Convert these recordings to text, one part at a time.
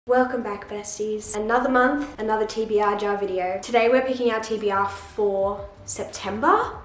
Welcome back, besties. Another month, another TBR jar video. Today we're picking our TBR for September.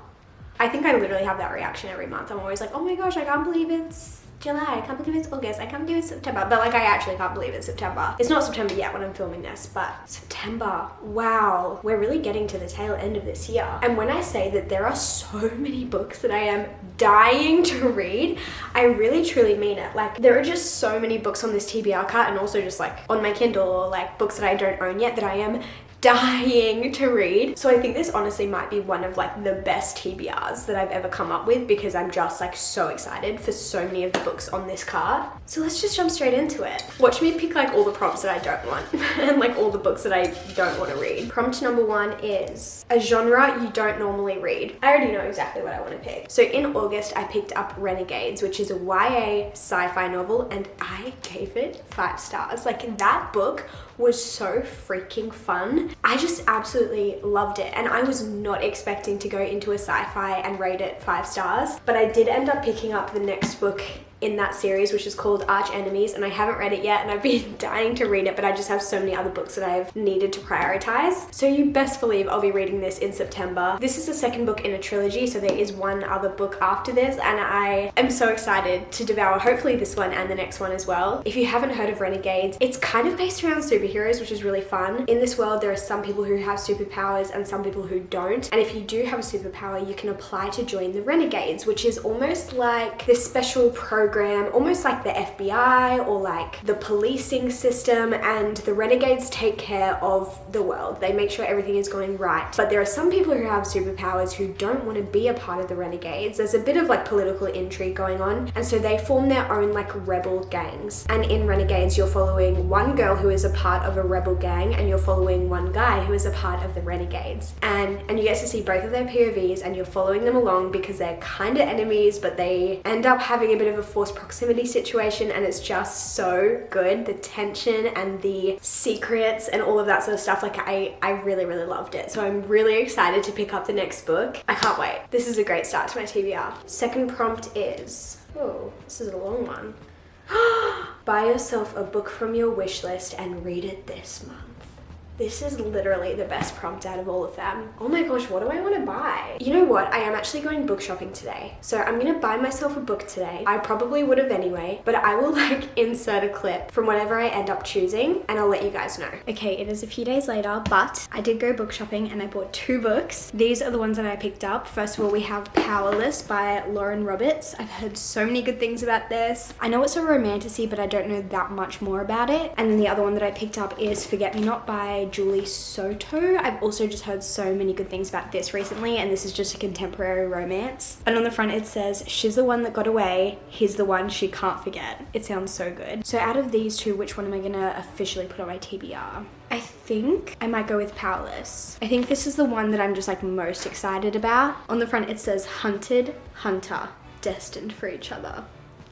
I think I literally have that reaction every month. I'm always like, oh my gosh, I can't believe it's July, I can't believe it's August, I can't believe it's September. But like, I actually can't believe it's September. It's not September yet when I'm filming this, but September, wow. We're really getting to the tail end of this year. And when I say that there are so many books that I am dying to read, I really truly mean it. Like, there are just so many books on this TBR cart, and also just like on my Kindle, or like books that I don't own yet that I am dying to read. So I think this honestly might be one of like the best TBRs that I've ever come up with, because I'm just like so excited for so many of the books on this card. So let's just jump straight into it. Watch me pick like all the prompts that I don't want and like all the books that I don't want to read. Prompt number 1 is a genre you don't normally read. I already know exactly what I want to pick. So in August, I picked up Renegades, which is a YA sci-fi novel, and I gave it 5 stars. Like, that book was so freaking fun. I just absolutely loved it, and I was not expecting to go into a sci-fi and rate it 5 stars, but I did end up picking up the next book in that series, which is called Arch Enemies, and I haven't read it yet, and I've been dying to read it, but I just have so many other books that I've needed to prioritize. So you best believe I'll be reading this in September. This is the second book in a trilogy, so there is one other book after this, and I am so excited to devour hopefully this one and the next one as well. If you haven't heard of Renegades, it's kind of based around superheroes, which is really fun. In this world, there are some people who have superpowers and some people who don't, and if you do have a superpower, you can apply to join the Renegades, which is almost like this special program, almost like the FBI or like the policing system, and the Renegades take care of the world. They make sure everything is going right. But there are some people who have superpowers who don't want to be a part of the Renegades. There's a bit of like political intrigue going on, and so they form their own like rebel gangs. And in Renegades, you're following one girl who is a part of a rebel gang, and you're following one guy who is a part of the Renegades. And you get to see both of their POVs, and you're following them along because they're kind of enemies, but they end up having a bit of a forced proximity situation, and it's just so good. The tension and the secrets and all of that sort of stuff, like I really loved it. So I'm really excited to pick up the next book. I can't wait. This is a great start to my TBR. Second prompt is, oh, this is a long one. Buy yourself a book from your wish list and read it this month. This is literally the best prompt out of all of them. Oh my gosh, what do I want to buy? You know what? I am actually going book shopping today. So I'm gonna buy myself a book today. I probably would have anyway, but I will like insert a clip from whatever I end up choosing, and I'll let you guys know. Okay, it is a few days later, but I did go book shopping and I bought 2 books. These are the ones that I picked up. First of all, we have Powerless by Lauren Roberts. I've heard so many good things about this. I know it's a romantasy, but I don't know that much more about it. And then the other one that I picked up is Forget Me Not by Julie Soto. I've also just heard so many good things about this recently, and this is just a contemporary romance. And on the front it says, she's the one that got away, he's the one she can't forget. It sounds so good. So out of these 2, which one am I gonna officially put on my TBR? I think I might go with Powerless. I think this is the one that I'm just like most excited about. On the front it says, hunted, hunter, destined for each other.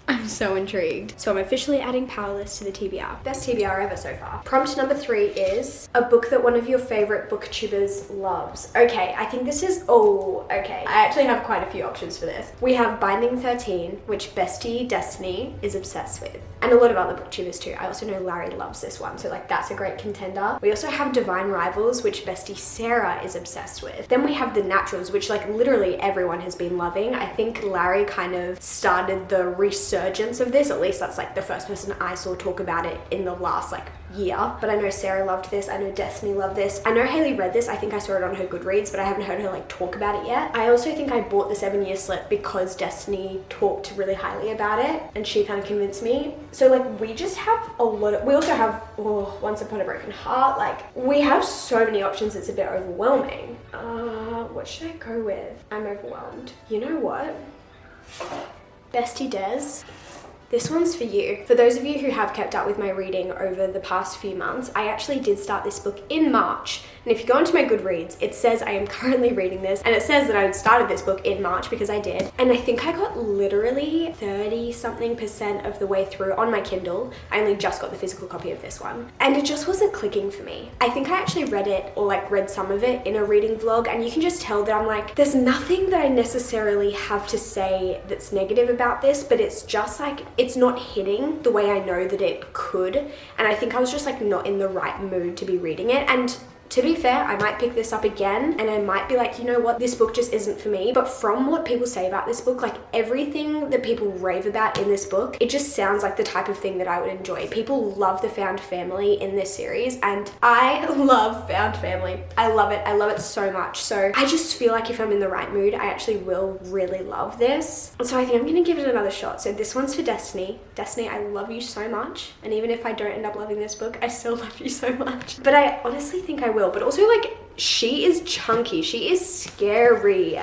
I'm so intrigued. So I'm officially adding Powerless to the TBR. Best TBR ever so far. Prompt number 3 is a book that one of your favorite booktubers loves. Okay, I think this is, oh, okay. I actually have quite a few options for this. We have Binding 13, which Bestie Destiny is obsessed with, and a lot of other booktubers too. I also know Larry loves this one, so like that's a great contender. We also have Divine Rivals, which Bestie Sarah is obsessed with. Then we have The Naturals, which like literally everyone has been loving. I think Larry kind of started the resurgence of this, at least that's like the first person I saw talk about it in the last like year. But I know Sarah loved this, I know Destiny loved this, I know Haley read this. I think I saw it on her Goodreads, but I haven't heard her like talk about it yet. I also think I bought the 7-year slip because Destiny talked really highly about it, and she kind of convinced me. So like we just have a lot of, we also have Once Upon a Broken Heart. Like we have so many options, it's a bit overwhelming. What should I go with? I'm overwhelmed. You know what? Bestie Des, this one's for you. For those of you who have kept up with my reading over the past few months, I actually did start this book in March. And if you go onto my Goodreads, it says I am currently reading this, and it says that I started this book in March because I did. And I think I got literally 30-something% of the way through on my Kindle. I only just got the physical copy of this one. And it just wasn't clicking for me. I think I actually read it, or like read some of it in a reading vlog, and you can just tell that I'm like, there's nothing that I necessarily have to say that's negative about this, but it's just like, it's not hitting the way I know that it could. And I think I was just like not in the right mood to be reading it. And to be fair, I might pick this up again and I might be like, you know what, this book just isn't for me. But from what people say about this book, like everything that people rave about in this book, it just sounds like the type of thing that I would enjoy. People love the found family in this series and I love found family. I love it. I love it so much. So I just feel like if I'm in the right mood, I actually will really love this. So I think I'm gonna give it another shot. So this one's for Destiny. Destiny, I love you so much. And even if I don't end up loving this book, I still love you so much. But I honestly think I will. But also, like, she is chunky. She is scary.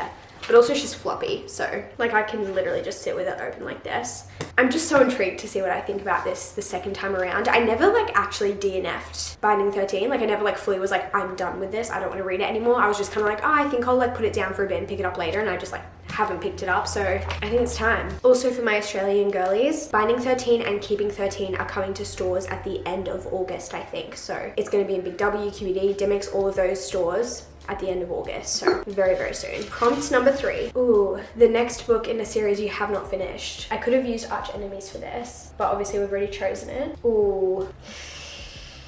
But also she's floppy. So, like, I can literally just sit with it open like this. I'm just so intrigued to see what I think about this the second time around. I never, like, actually DNF'd Binding 13. Like, I never, like, fully was like, I'm done with this. I don't want to read it anymore. I was just kind of like, oh, I think I'll, like, put it down for a bit and pick it up later. And I just, like, haven't picked it up, so I think it's time. Also for my Australian girlies, Binding 13 and Keeping 13 are coming to stores at the end of August, I think. So it's going to be in Big W, QED, Dimmicks, all of those stores at the end of August, so very, very soon. Prompt number 3. Ooh, the next book in a series you have not finished. I could have used Arch Enemies for this, but obviously we've already chosen it. Ooh.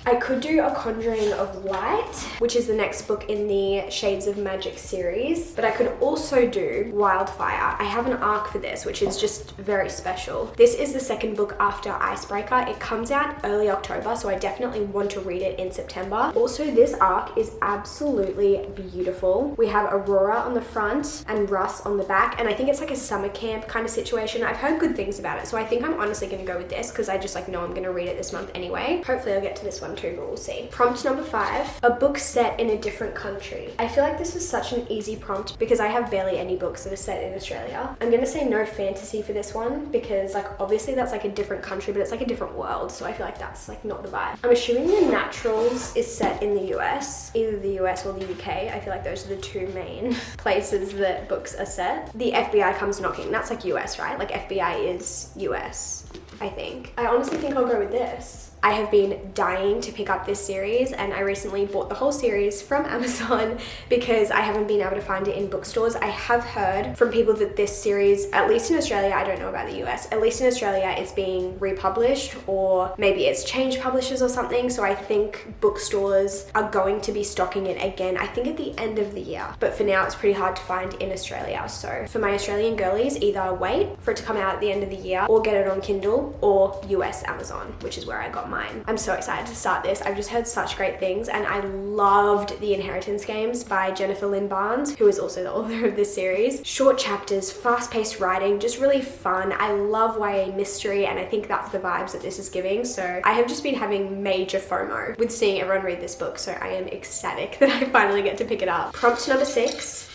I could do A Conjuring of Light, which is the next book in the Shades of Magic series, but I could also do Wildfire. I have an arc for this, which is just very special. This is the second book after Icebreaker. It comes out early October, so I definitely want to read it in September. Also, this arc is absolutely beautiful. We have Aurora on the front and Russ on the back, and I think it's like a summer camp kind of situation. I've heard good things about it, so I think I'm honestly going to go with this because I just like know I'm going to read it this month anyway. Hopefully I'll get to this one too, but we'll see. Prompt number 5, a book set in a different country. I feel like this is such an easy prompt because I have barely any books that are set in Australia. I'm gonna say no fantasy for this one because like obviously that's like a different country, but it's like a different world, so I feel like that's like not the vibe. I'm assuming The Naturals is set in the US, either the US or the UK. I feel like those are the two main places that books are set. The FBI Comes Knocking, that's like US, right? Like FBI is US, I think. I honestly think I'll go with this. I have been dying to pick up this series and I recently bought the whole series from Amazon because I haven't been able to find it in bookstores. I have heard from people that this series, at least in Australia, I don't know about the US, at least in Australia it's being republished or maybe it's changed publishers or something. So I think bookstores are going to be stocking it again, I think at the end of the year. But for now it's pretty hard to find in Australia. So for my Australian girlies, either wait for it to come out at the end of the year or get it on Kindle or US Amazon, which is where I got mine. I'm so excited to start this. I've just heard such great things and I loved The Inheritance Games by Jennifer Lynn Barnes, who is also the author of this series. Short chapters, fast-paced writing, just really fun. I love YA mystery and I think that's the vibes that this is giving. So I have just been having major FOMO with seeing everyone read this book, so I am ecstatic that I finally get to pick it up. Prompt number 6.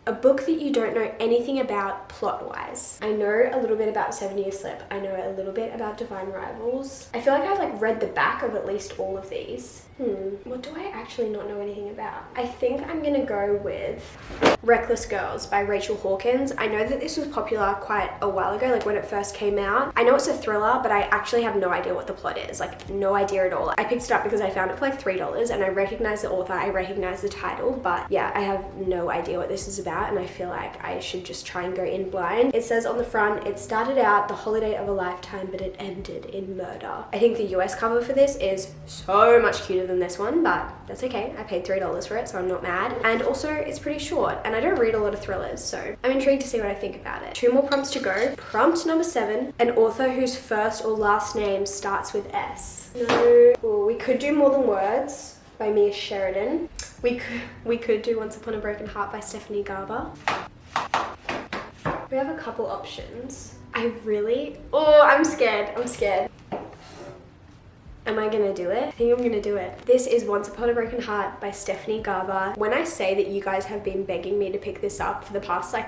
A book that you don't know anything about plot-wise. I know a little bit about 7 Year Slip. I know a little bit about Divine Rivals. I feel like I've like read the back of at least all of these. What do I actually not know anything about? I think I'm gonna go with Reckless Girls by Rachel Hawkins. I know that this was popular quite a while ago, like when it first came out. I know it's a thriller, but I actually have no idea what the plot is, like no idea at all. I picked it up because I found it for like $3 and I recognize the author, I recognize the title, but yeah, I have no idea what this is about and I feel like I should just try and go in blind. It says on the front, it started out the holiday of a lifetime, but it ended in murder. I think the US cover for this is so much cuter than this one, but that's okay. I paid $3 for it, so I'm not mad. And also it's pretty short and I don't read a lot of thrillers, so I'm intrigued to see what I think about it. 2 more prompts to go. Prompt number 7, an author whose first or last name starts with S. No. Ooh, we could do More Than Words by Mia Sheridan. We could do Once Upon a Broken Heart by Stephanie Garber. We have a couple options. I'm scared. Am I gonna do it? I think I'm gonna do it. This is Once Upon a Broken Heart by Stephanie Garber. When I say that you guys have been begging me to pick this up for the past like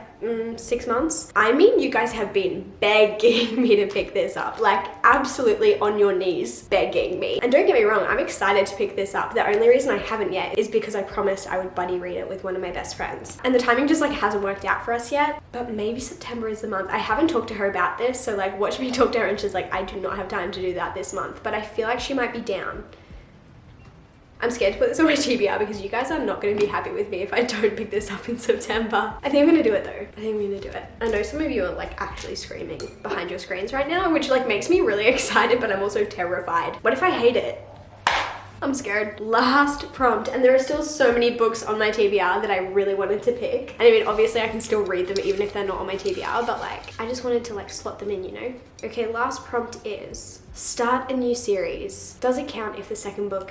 6 months, I mean you guys have been begging me to pick this up, like absolutely on your knees begging me. And don't get me wrong, I'm excited to pick this up. The only reason I haven't yet is because I promised I would buddy read it with one of my best friends. And the timing just like hasn't worked out for us yet, but maybe September is the month. I haven't talked to her about this, so like watch me talk to her and she's like, I do not have time to do that this month, but I feel like she might be down. I'm scared to put this on my TBR because you guys are not going to be happy with me if I don't pick this up in September. I think I'm going to do it though. I think I'm going to do it. I know some of you are like actually screaming behind your screens right now, which like makes me really excited, but I'm also terrified. What if I hate it? I'm scared. Last prompt, and there are still so many books on my TBR that I really wanted to pick. And I mean, obviously I can still read them even if they're not on my TBR, but like, I just wanted to like slot them in, you know? Okay, last prompt is, start a new series. Does it count if the second book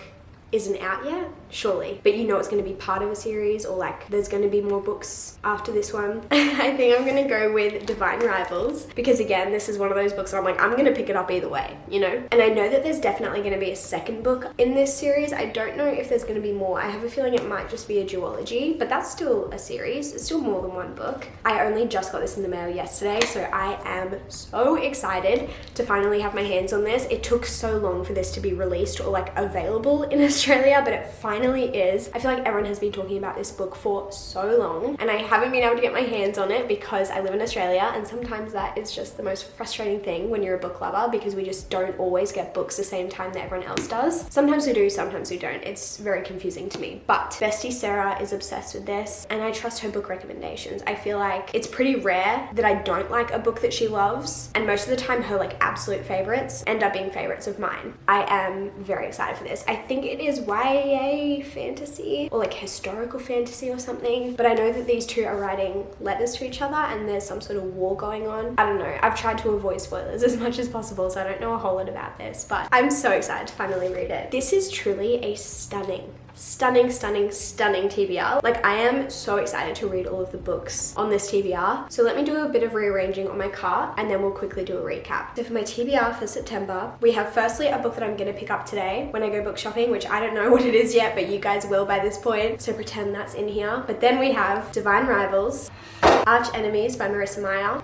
isn't out yet? Surely. But you know it's going to be part of a series, or like there's going to be more books after this one. I think I'm going to go with Divine Rivals, because again, this is one of those books where I'm like, I'm going to pick it up either way, you know? And I know that there's definitely going to be a second book in this series. I don't know if there's going to be more. I have a feeling it might just be a duology, but that's still a series. It's still more than one book. I only just got this in the mail yesterday, so I am so excited to finally have my hands on this. It took so long for this to be released or like available in Australia, but it finally is. I feel like everyone has been talking about this book for so long, and I haven't been able to get my hands on it because I live in Australia, and sometimes that is just the most frustrating thing when you're a book lover, because we just don't always get books the same time that everyone else does. Sometimes we do, sometimes we don't. It's very confusing to me, but bestie Sarah is obsessed with this, and I trust her book recommendations. I feel like it's pretty rare that I don't like a book that she loves, and most of the time her like absolute favorites end up being favorites of mine. I am very excited for this. I think it is YA fantasy or like historical fantasy or something, but I know that these two are writing letters to each other and there's some sort of war going on. I don't know. I've tried to avoid spoilers as much as possible, so I don't know a whole lot about this, but I'm so excited to finally read it. This is truly a stunning TBR. Like, I am so excited to read all of the books on this TBR. So let me do a bit of rearranging on my cart and then we'll quickly do a recap. So for my TBR for September, we have firstly a book that I'm gonna pick up today when I go book shopping, which I don't know what it is yet, but you guys will by this point, so pretend that's in here. But then we have Divine Rivals, Arch Enemies by Marissa Meyer,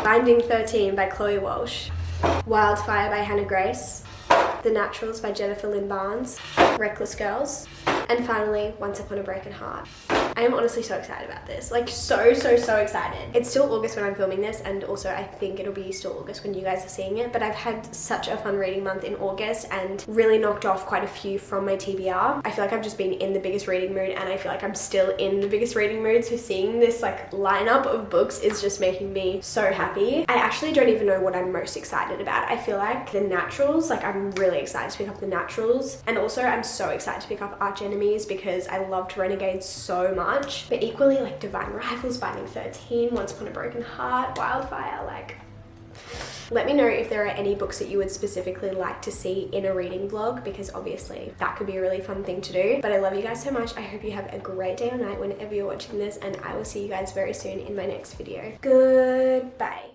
Binding 13 by Chloe Walsh, Wildfire by Hannah Grace, The Naturals by Jennifer Lynn Barnes, Reckless Girls, and finally, Once Upon a Broken Heart. I am honestly so excited about this. Like, so excited. It's still August when I'm filming this, and also I think it'll be still August when you guys are seeing it, but I've had such a fun reading month in August and really knocked off quite a few from my TBR. I feel like I've just been in the biggest reading mood, and I feel like I'm still in the biggest reading mood, so seeing this like lineup of books is just making me so happy. I actually don't even know what I'm most excited about. I feel like The Naturals, like I'm really excited to pick up The Naturals, and also I'm so excited to pick up Arch Enemies because I loved Renegade so much. But equally, like Divine Rivals, Binding 13, Once Upon a Broken Heart, Wildfire, like, let me know if there are any books that you would specifically like to see in a reading vlog, because obviously that could be a really fun thing to do. But I love you guys so much. I hope you have a great day or night whenever you're watching this, and I will see you guys very soon in my next video. Goodbye.